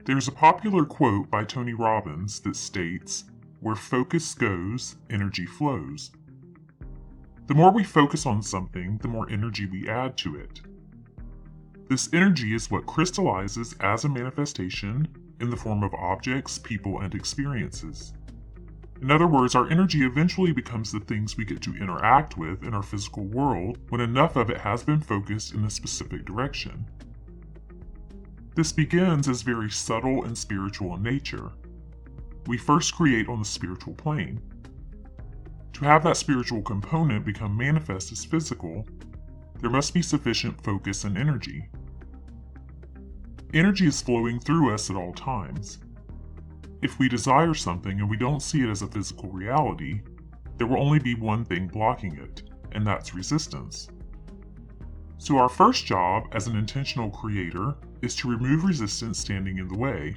There's a popular quote by Tony Robbins that states, "Where focus goes, energy flows." The more we focus on something, the more energy we add to it. This energy is what crystallizes as a manifestation in the form of objects, people, and experiences. In other words, our energy eventually becomes the things we get to interact with in our physical world when enough of it has been focused in a specific direction. This begins as very subtle and spiritual in nature. We first create on the spiritual plane. To have that spiritual component become manifest as physical, there must be sufficient focus and energy. Energy is flowing through us at all times. If we desire something and we don't see it as a physical reality, there will only be one thing blocking it, and that's resistance. So our first job as an intentional creator is to remove resistance standing in the way,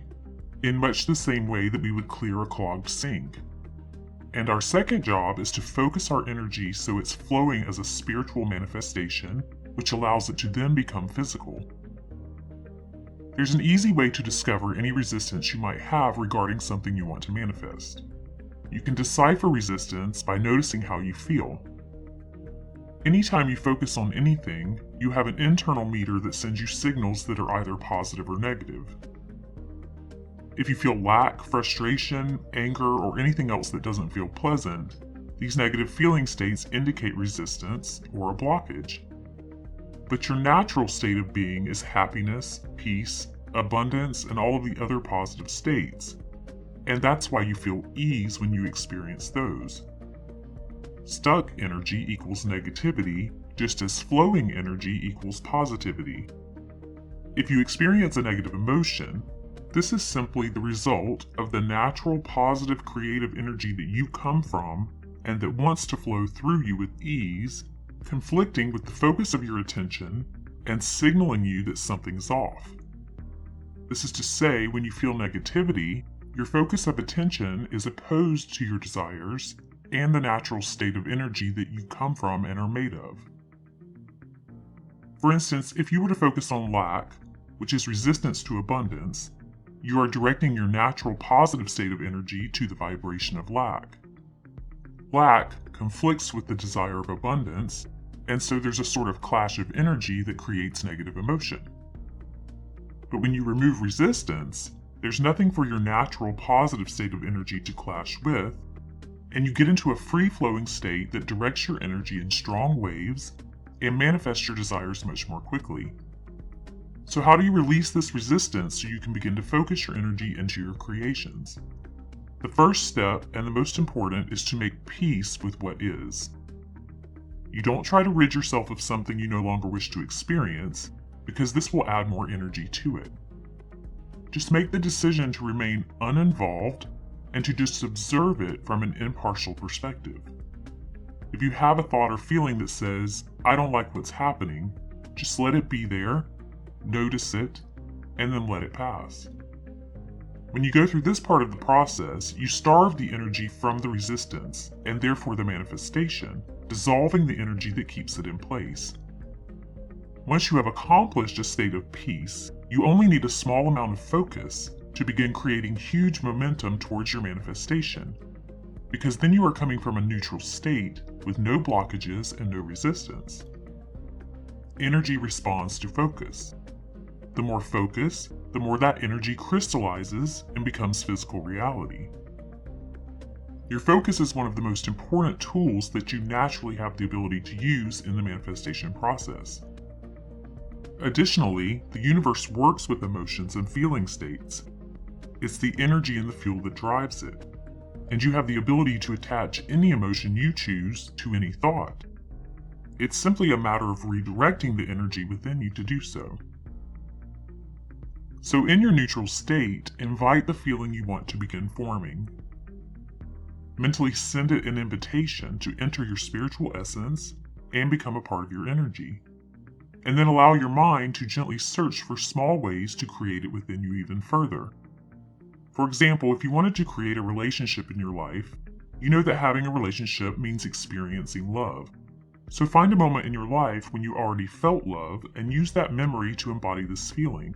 in much the same way that we would clear a clogged sink. And our second job is to focus our energy so it's flowing as a spiritual manifestation, which allows it to then become physical. There's an easy way to discover any resistance you might have regarding something you want to manifest. You can decipher resistance by noticing how you feel. Anytime you focus on anything, you have an internal meter that sends you signals that are either positive or negative. If you feel lack, frustration, anger, or anything else that doesn't feel pleasant, these negative feeling states indicate resistance or a blockage. But your natural state of being is happiness, peace, abundance, and all of the other positive states. And that's why you feel ease when you experience those. Stuck energy equals negativity, just as flowing energy equals positivity. If you experience a negative emotion, this is simply the result of the natural positive creative energy that you come from and that wants to flow through you with ease, conflicting with the focus of your attention and signaling you that something's off. This is to say, when you feel negativity, your focus of attention is opposed to your desires and the natural state of energy that you come from and are made of. For instance, if you were to focus on lack, which is resistance to abundance, you are directing your natural positive state of energy to the vibration of lack. Lack conflicts with the desire of abundance, and so there's a sort of clash of energy that creates negative emotion. But when you remove resistance, there's nothing for your natural positive state of energy to clash with, and you get into a free-flowing state that directs your energy in strong waves and manifests your desires much more quickly. So how do you release this resistance so you can begin to focus your energy into your creations? The first step, and the most important, is to make peace with what is. You don't try to rid yourself of something you no longer wish to experience, because this will add more energy to it. Just make the decision to remain uninvolved and to just observe it from an impartial perspective. If you have a thought or feeling that says, "I don't like what's happening," just let it be there, notice it, and then let it pass. When you go through this part of the process, you starve the energy from the resistance, and therefore the manifestation, dissolving the energy that keeps it in place. Once you have accomplished a state of peace, you only need a small amount of focus to begin creating huge momentum towards your manifestation, because then you are coming from a neutral state with no blockages and no resistance. Energy responds to focus. The more focus, the more that energy crystallizes and becomes physical reality. Your focus is one of the most important tools that you naturally have the ability to use in the manifestation process. Additionally, the universe works with emotions and feeling states. It's the energy and the fuel that drives it, and you have the ability to attach any emotion you choose to any thought. It's simply a matter of redirecting the energy within you to do so. So in your neutral state, invite the feeling you want to begin forming. Mentally send it an invitation to enter your spiritual essence and become a part of your energy. And then allow your mind to gently search for small ways to create it within you even further. For example, if you wanted to create a relationship in your life, you know that having a relationship means experiencing love. So find a moment in your life when you already felt love and use that memory to embody this feeling.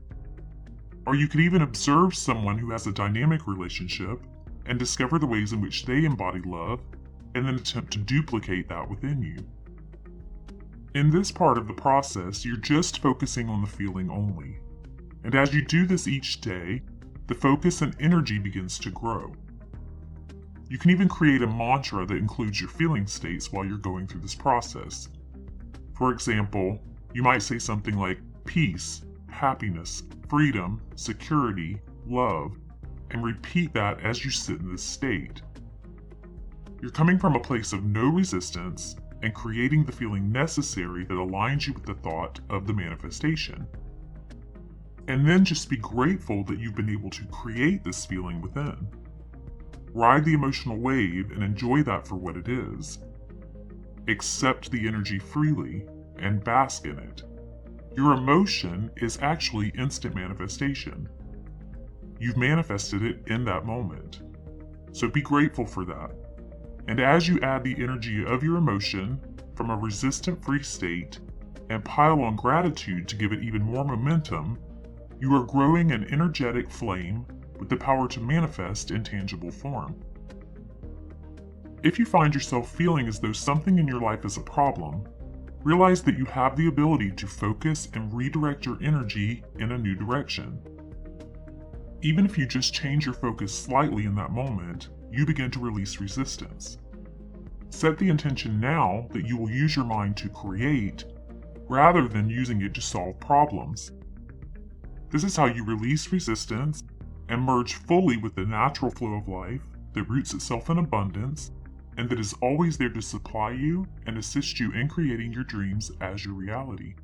Or you could even observe someone who has a dynamic relationship and discover the ways in which they embody love, and then attempt to duplicate that within you. In this part of the process, you're just focusing on the feeling only. And as you do this each day, the focus and energy begins to grow. You can even create a mantra that includes your feeling states while you're going through this process. For example, you might say something like peace, happiness, freedom, security, love, and repeat that as you sit in this state. You're coming from a place of no resistance and creating the feeling necessary that aligns you with the thought of the manifestation. And then just be grateful that you've been able to create this feeling within. Ride the emotional wave and enjoy that for what it is. Accept the energy freely and bask in it. Your emotion is actually instant manifestation. You've manifested it in that moment. So be grateful for that. And as you add the energy of your emotion from a resistant-free state and pile on gratitude to give it even more momentum, you are growing an energetic flame with the power to manifest in tangible form. If you find yourself feeling as though something in your life is a problem, realize that you have the ability to focus and redirect your energy in a new direction. Even if you just change your focus slightly in that moment, you begin to release resistance. Set the intention now that you will use your mind to create, rather than using it to solve problems. This is how you release resistance and merge fully with the natural flow of life that roots itself in abundance and that is always there to supply you and assist you in creating your dreams as your reality.